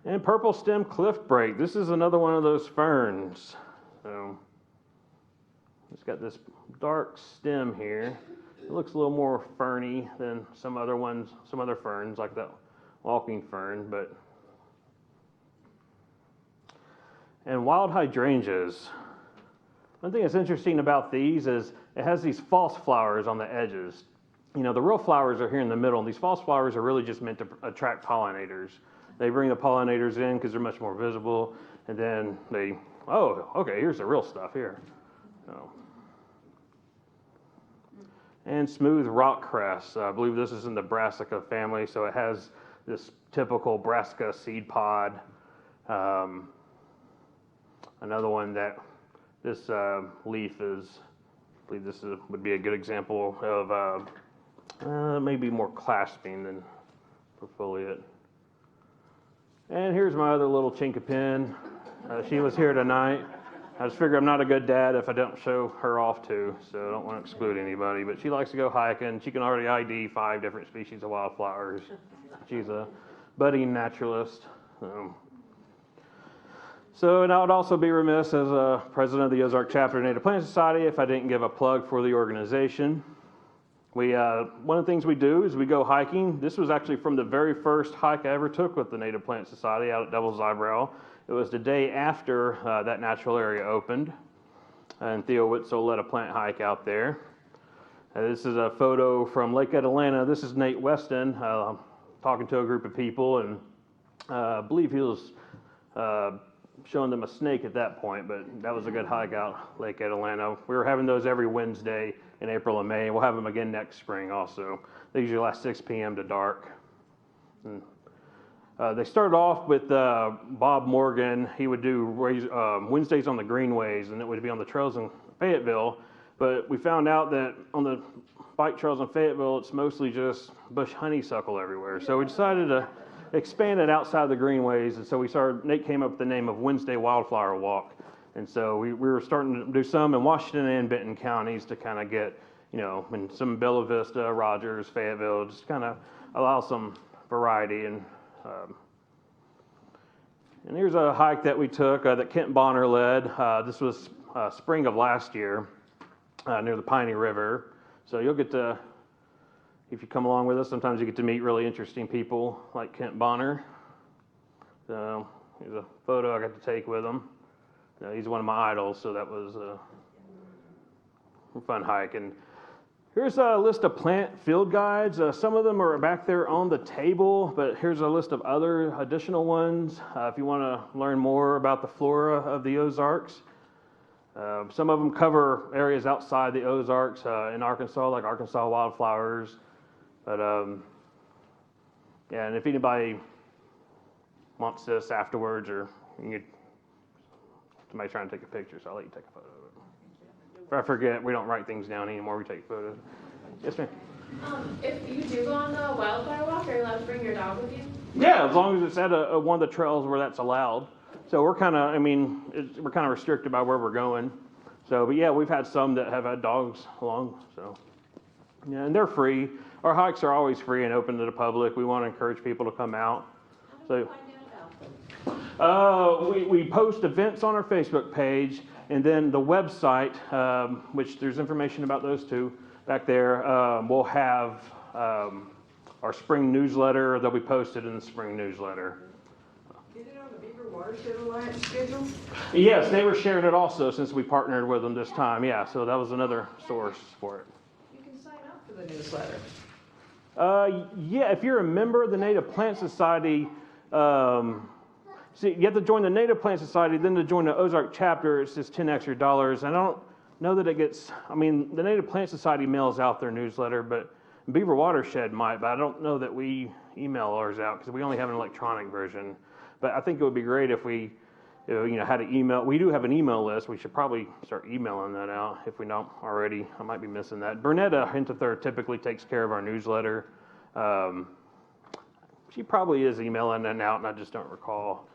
And purple stem cliff break. This is another one of those ferns. So it's got this dark stem here. It looks a little more ferny than some other ferns, like that walking fern, and wild hydrangeas. One thing that's interesting about these is it has these false flowers on the edges. The real flowers are here in the middle, and these false flowers are really just meant to attract pollinators. They bring the pollinators in because they're much more visible, and then here's the real stuff here. And smooth rock cress. I believe this is in the Brassica family, so it has this typical Brassica seed pod. Another one that this leaf is, I believe this would be a good example of maybe more clasping than profoliate. And here's my other little chinkapin. She was here tonight. I just figure I'm not a good dad if I don't show her off too, so I don't want to exclude anybody. But she likes to go hiking. She can already ID 5 different species of wildflowers. She's a budding naturalist. And I would also be remiss as a president of the Ozark chapter of Native Plant Society if I didn't give a plug for the organization. One of the things we do is we go hiking. This was actually from the very first hike I ever took with the Native Plant Society out at Devil's Eyebrow. It was the day after that natural area opened, and Theo Witzel led a plant hike out there. This is a photo from Lake Atalanta. This is Nate Weston talking to a group of people, and I believe he was showing them a snake at that point, but that was a good hike out Lake Atalanta. We were having those every Wednesday in April and May. We'll have them again next spring also. They usually last 6 p.m. to dark. They started off with Bob Morgan. He would do Wednesdays on the greenways, and it would be on the trails in Fayetteville. But we found out that on the bike trails in Fayetteville, it's mostly just bush honeysuckle everywhere. So we decided to expand it outside the greenways, and so Nate came up with the name of Wednesday Wildflower Walk. And so we were starting to do some in Washington and Benton counties to kind of get, in some Bella Vista, Rogers, Fayetteville, just kind of allow some variety. And here's a hike that we took that Kent Bonner led. This was spring of last year near the Piney River. So you'll get to, if you come along with us, sometimes you get to meet really interesting people like Kent Bonner. So here's a photo I got to take with him. He's one of my idols, so that was a fun hike. And here's a list of plant field guides. Some of them are back there on the table, but here's a list of other additional ones if you want to learn more about the flora of the Ozarks. Some of them cover areas outside the Ozarks in Arkansas, like Arkansas wildflowers. But and if anybody wants this afterwards, or somebody trying to take a picture, so I'll let you take a photo of it. If I forget, we don't write things down anymore. We take photos. Yes, ma'am. If you do go on the wildflower walk, are you allowed to bring your dog with you? Yeah, as long as it's at one of the trails where that's allowed. So we're kind of, we're kind of restricted by where we're going. So, but yeah, we've had some that have had dogs along. So, yeah, and they're free. Our hikes are always free and open to the public. We want to encourage people to come out. So, we post events on our Facebook page, and then the website, which there's information about those two back there. We'll have our spring newsletter. They'll be posted in the spring newsletter. Is it on the Beaver Watershed Alliance schedule? Yes, they were sharing it also since we partnered with them this time. Yeah, so that was another source for it. You can sign up for the newsletter. Yeah, if you're a member of the Native Plant Society, see, you have to join the Native Plant Society, then to join the Ozark chapter, it's just $10 extra. I don't know that it gets, the Native Plant Society mails out their newsletter, but Beaver Watershed might, but I don't know that we email ours out because we only have an electronic version. But I think it would be great if we, had an email. We do have an email list. We should probably start emailing that out if we don't already. I might be missing that. Bernetta Hintether typically takes care of our newsletter. She probably is emailing that out, and I just don't recall.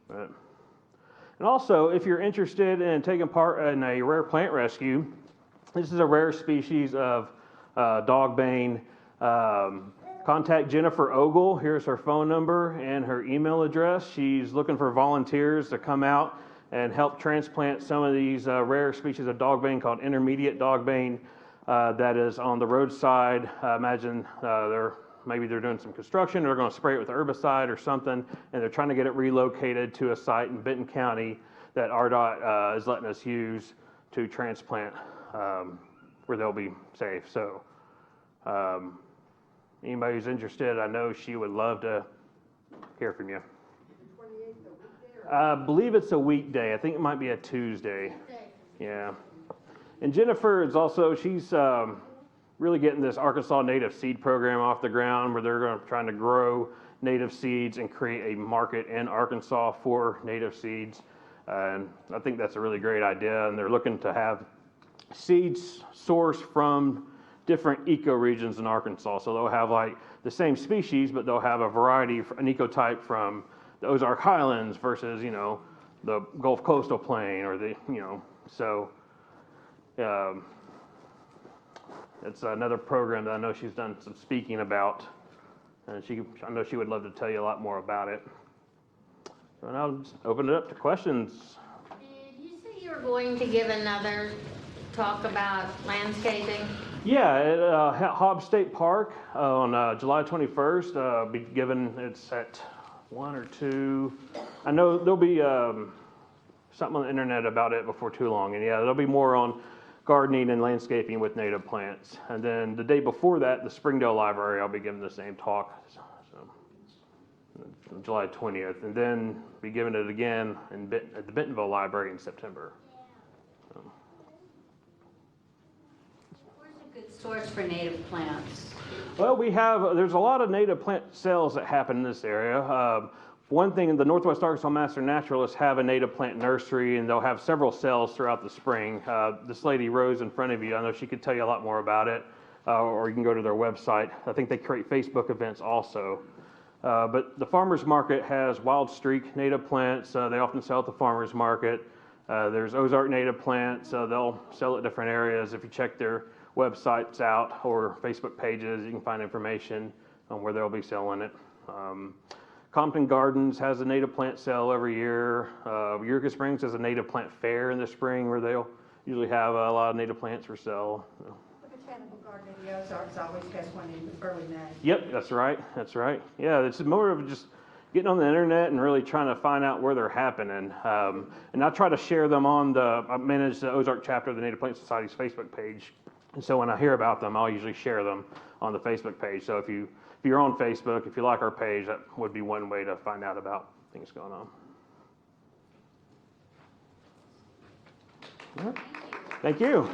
But, and also, if you're interested in taking part in a rare plant rescue, this is a rare species of dogbane. Contact Jennifer Ogle. Here's her phone number and her email address. She's looking for volunteers to come out and help transplant some of these rare species of dogbane called intermediate dogbane that is on the roadside. Imagine maybe they're doing some construction, or they're going to spray it with herbicide or something, and they're trying to get it relocated to a site in Benton County that RDOT is letting us use to transplant where they'll be safe. So anybody who's interested, I know she would love to hear from you. I believe it's a weekday. I think it might be a Tuesday. Yeah. And Jennifer is also, she's really getting this Arkansas Native Seed Program off the ground, where they're trying to grow native seeds and create a market in Arkansas for native seeds. And I think that's a really great idea. And they're looking to have seeds sourced from different ecoregions in Arkansas. So they'll have like the same species, but they'll have a variety, an ecotype from the Ozark Highlands versus, the Gulf Coastal Plain or so it's another program that I know she's done some speaking about, and I know she would love to tell you a lot more about it. So now I'll just open it up to questions. Did you say you were going to give another talk about landscaping? Yeah, at Hobbs State Park on July 21st. Be given, it's at 1 or 2. I know there'll be something on the internet about it before too long. And yeah, there'll be more on gardening and landscaping with native plants. And then the day before that, the Springdale Library, I'll be giving the same talk. So, July 20th. And then be giving it again at the Bentonville Library in September. Source for native plants. Well, there's a lot of native plant sales that happen in this area. One thing, the Northwest Arkansas Master Naturalists have a native plant nursery, and they'll have several sales throughout the spring. This lady, Rose, in front of you, I know she could tell you a lot more about it, or you can go to their website. I think they create Facebook events also. But the farmer's market has wild streak native plants. They often sell at the farmer's market. There's Ozark native plants. They'll sell at different areas. If you check their websites out or Facebook pages, you can find information on where they'll be selling it. Compton Gardens has a native plant sale every year. Eureka Springs has a native plant fair in the spring where they'll usually have a lot of native plants for sale. The Botanical Garden of the Ozarks always has one in early May. Yep, that's right. Yeah, it's more of just getting on the internet and really trying to find out where they're happening. And I try to share them I manage the Ozark chapter of the Native Plant Society's Facebook page. And so when I hear about them, I'll usually share them on the Facebook page. So if you're on Facebook, if you like our page, that would be one way to find out about things going on. All right. Thank you.